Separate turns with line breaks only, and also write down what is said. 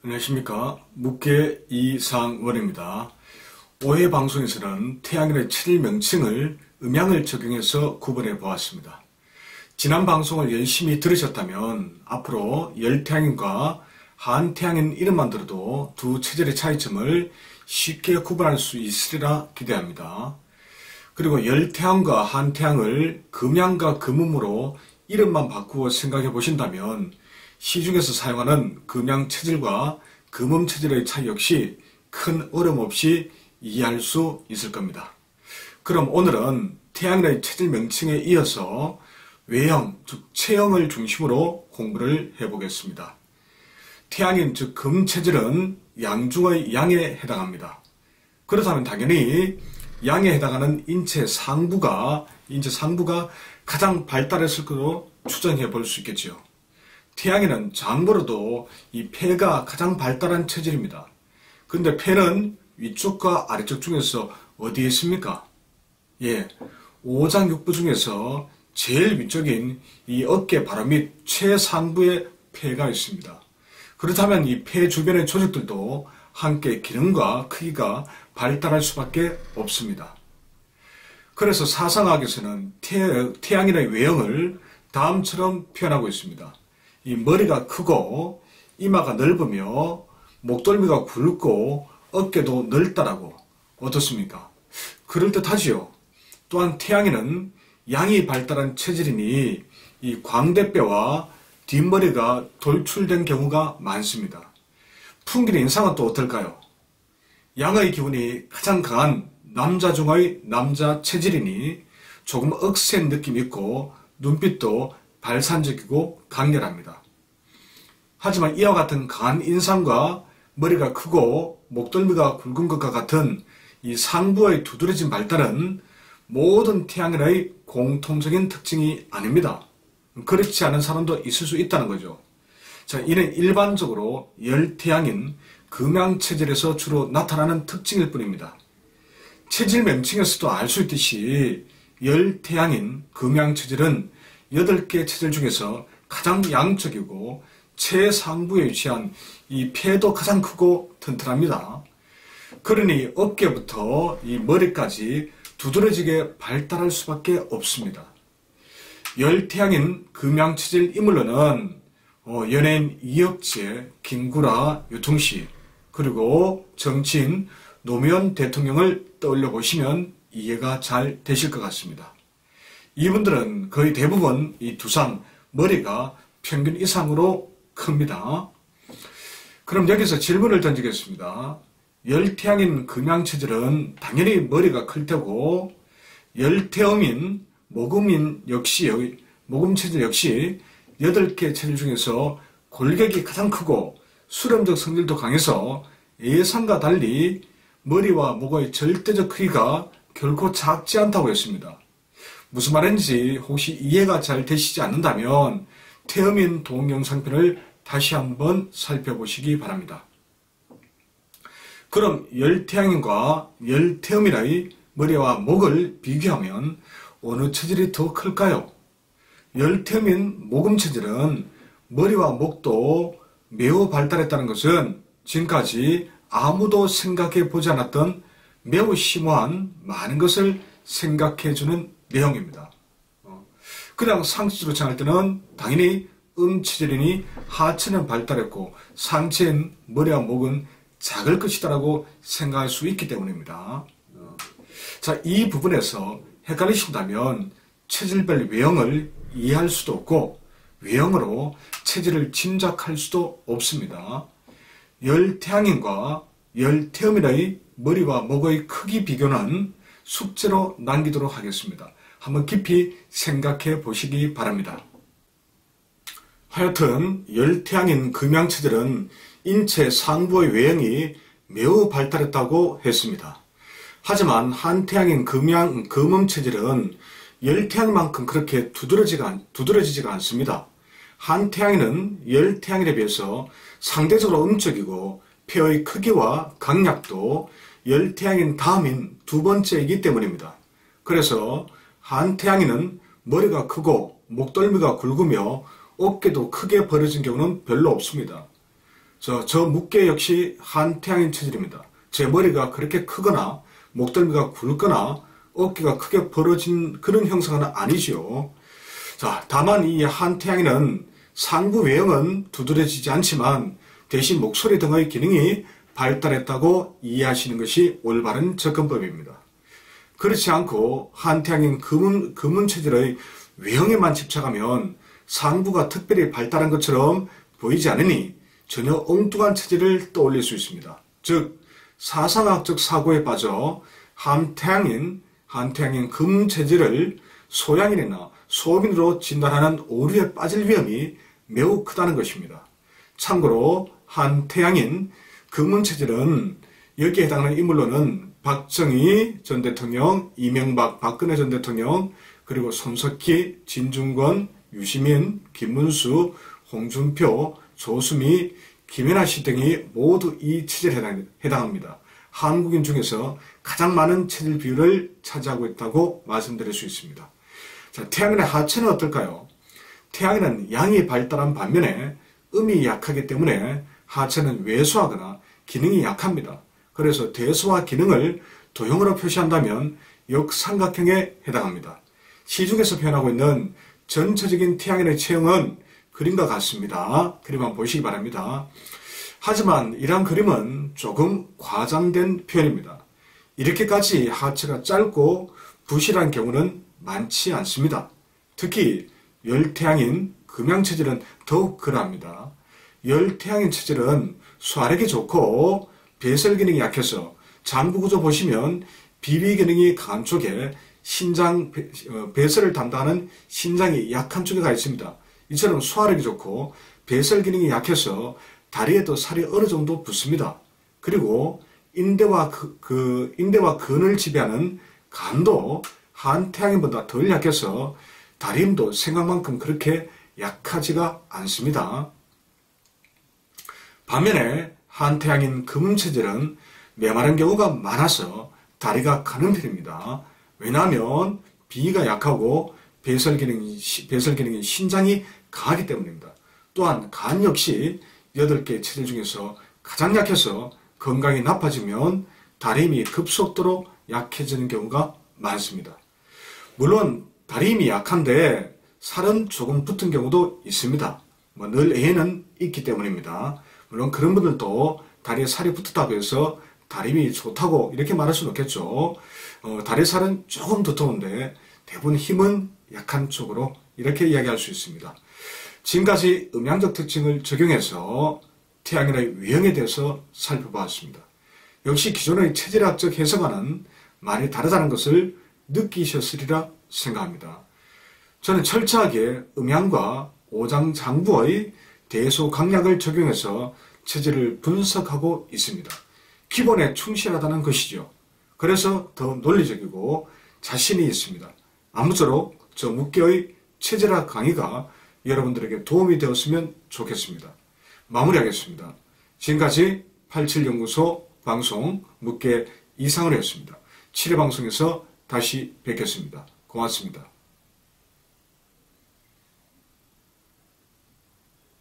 안녕하십니까. 묵계 이상원입니다. 5회 방송에서는 태양인의 7일 명칭을 음양을 적용해서 구분해 보았습니다. 지난 방송을 열심히 들으셨다면 앞으로 열태양인과 한태양인 이름만 들어도 두 체질의 차이점을 쉽게 구분할 수 있으리라 기대합니다. 그리고 열태양과 한태양을 금양과 금음으로 이름만 바꾸어 생각해 보신다면 시중에서 사용하는 금양 체질과 금음 체질의 차이 역시 큰 어려움 없이 이해할 수 있을 겁니다. 그럼 오늘은 태양인의 체질 명칭에 이어서 외형, 즉 체형을 중심으로 공부를 해보겠습니다. 태양인, 즉 금체질은 양중의 양에 해당합니다. 그렇다면 당연히 양에 해당하는 인체 상부가 가장 발달했을 것으로 추정해 볼 수 있겠지요. 태양인은 장보로도 이 폐가 가장 발달한 체질입니다. 근데 폐는 위쪽과 아래쪽 중에서 어디에 있습니까? 오장육부 중에서 제일 위쪽인 이 어깨 바로 밑 최상부에 폐가 있습니다. 그렇다면 이 폐 주변의 조직들도 함께 기능과 크기가 발달할 수밖에 없습니다. 그래서 사상학에서는 태양인의 외형을 다음처럼 표현하고 있습니다. 이 머리가 크고 이마가 넓으며 목덜미가 굵고 어깨도 넓다라고. 어떻습니까? 그럴듯하지요. 또한 태양인은 양이 발달한 체질이니 이 광대뼈와 뒷머리가 돌출된 경우가 많습니다. 풍기는 인상은 또 어떨까요? 양의 기운이 가장 강한 남자 중의 남자 체질이니 조금 억센 느낌이 있고 눈빛도 발산적이고 강렬합니다. 하지만 이와 같은 강한 인상과 머리가 크고 목덜미가 굵은 것과 같은 이 상부의 두드러진 발달은 모든 태양인의 공통적인 특징이 아닙니다. 그렇지 않은 사람도 있을 수 있다는 거죠. 자, 이는 일반적으로 열태양인 금양체질에서 주로 나타나는 특징일 뿐입니다. 체질 명칭에서도 알 수 있듯이 열태양인 금양체질은 8개 체질 중에서 가장 양적이고 최상부에 위치한 이 폐도 가장 크고 튼튼합니다. 그러니 어깨부터 이 머리까지 두드러지게 발달할 수밖에 없습니다. 열태양인 금양체질 인물로는 연예인 이혁재, 김구라, 유통씨, 그리고 정치인 노무현 대통령을 떠올려 보시면 이해가 잘 되실 것 같습니다. 이분들은 거의 대부분 이 두상, 머리가 평균 이상으로 큽니다. 그럼 여기서 질문을 던지겠습니다. 열태양인 금양체질은 당연히 머리가 클 테고 열태음인 모금체질 역시 8개 체질 중에서 골격이 가장 크고 수렴적 성질도 강해서 예상과 달리 머리와 목의 절대적 크기가 결코 작지 않다고 했습니다. 무슨 말인지 혹시 이해가 잘 되시지 않는다면 태음인 동영상편을 다시 한번 살펴보시기 바랍니다. 그럼 열태양인과 열태음인의 머리와 목을 비교하면 어느 체질이 더 클까요? 열태음인 모금체질은 머리와 목도 매우 발달했다는 것은 지금까지 아무도 생각해 보지 않았던 매우 심오한 많은 것을 생각해주는 내용입니다. 그냥 상체로 정할 때는 당연히 음체질이니 하체는 발달했고 상체인 머리와 목은 작을 것이다라고 생각할 수 있기 때문입니다. 자, 이 부분에서 헷갈리신다면 체질별 외형을 이해할 수도 없고 외형으로 체질을 짐작할 수도 없습니다. 열태양인과 열태음인의 머리와 목의 크기 비교는 숙제로 남기도록 하겠습니다. 한번 깊이 생각해 보시기 바랍니다. 하여튼 열태양인 금양체질은 인체 상부의 외형이 매우 발달했다고 했습니다. 하지만 한태양인 금음체질은 열태양만큼 그렇게 두드러지지가 않습니다. 한태양인은 열태양인에 비해서 상대적으로 음적이고 폐의 크기와 강약도 열태양인 다음인 두 번째이기 때문입니다. 그래서 한태양인은 머리가 크고 목덜미가 굵으며 어깨도 크게 벌어진 경우는 별로 없습니다. 저 묵계 역시 한태양인 체질입니다. 제 머리가 그렇게 크거나 목덜미가 굵거나 어깨가 크게 벌어진 그런 형상은 아니죠. 자, 다만 이 한태양인은 상부 외형은 두드러지지 않지만 대신 목소리 등의 기능이 발달했다고 이해하시는 것이 올바른 접근법입니다. 그렇지 않고 한태양인 금운 체질의 외형에만 집착하면 상부가 특별히 발달한 것처럼 보이지 않으니 전혀 엉뚱한 체질을 떠올릴 수 있습니다. 즉 사상학적 사고에 빠져 한태양인 금 체질을 소양인이나 소민으로 진단하는 오류에 빠질 위험이 매우 크다는 것입니다. 참고로 한태양인 금운 체질은 여기에 해당하는 인물로는 박정희 전 대통령, 이명박, 박근혜 전 대통령, 그리고 손석희, 진중권, 유시민, 김문수, 홍준표, 조수미, 김연아 씨 등이 모두 이 체질에 해당합니다. 한국인 중에서 가장 많은 체질 비율을 차지하고 있다고 말씀드릴 수 있습니다. 자, 태양인의 하체는 어떨까요? 태양인은 양이 발달한 반면에 음이 약하기 때문에 하체는 왜소하거나 기능이 약합니다. 그래서 대소와 기능을 도형으로 표시한다면 역삼각형에 해당합니다. 시중에서 표현하고 있는 전체적인 태양인의 체형은 그림과 같습니다. 그림 한번 보시기 바랍니다. 하지만 이러한 그림은 조금 과장된 표현입니다. 이렇게까지 하체가 짧고 부실한 경우는 많지 않습니다. 특히 열태양인 금양체질은 더욱 그러합니다. 열태양인 체질은 소화력이 좋고 배설 기능이 약해서 장부구조 보시면 비위 기능이 강한 쪽에 신장 배설을 담당하는 신장이 약한 쪽에 가 있습니다. 이처럼 소화력이 좋고 배설 기능이 약해서 다리에도 살이 어느 정도 붙습니다. 그리고 인대와 근을 지배하는 간도 한태양인보다 덜 약해서 다리 힘도 생각만큼 그렇게 약하지가 않습니다. 반면에 한태양인 금체질은 메마른 경우가 많아서 다리가 가는 편입니다. 왜냐하면 비위가 약하고 배설 기능이 신장이 강하기 때문입니다. 또한 간 역시 8개 체질 중에서 가장 약해서 건강이 나빠지면 다리 힘이 급속도로 약해지는 경우가 많습니다. 물론 다리 힘이 약한데 살은 조금 붙은 경우도 있습니다. 늘 애는 있기 때문입니다. 물론 그런 분들도 다리에 살이 붙었다고 해서 다리 힘이 좋다고 이렇게 말할 수는 없겠죠. 다리 살은 조금 두터운데 대부분 힘은 약한 쪽으로 이렇게 이야기할 수 있습니다. 지금까지 음양적 특징을 적용해서 태양인의 외형에 대해서 살펴보았습니다. 역시 기존의 체질학적 해석과는 많이 다르다는 것을 느끼셨으리라 생각합니다. 저는 철저하게 음양과 오장장부의 대소강약을 적용해서 체질을 분석하고 있습니다. 기본에 충실하다는 것이죠. 그래서 더 논리적이고 자신이 있습니다. 아무쪼록 저 묵계의 체질학 강의가 여러분들에게 도움이 되었으면 좋겠습니다. 마무리하겠습니다. 지금까지 87연구소 방송 묵계 이상을이었습니다. 7회 방송에서 다시 뵙겠습니다. 고맙습니다.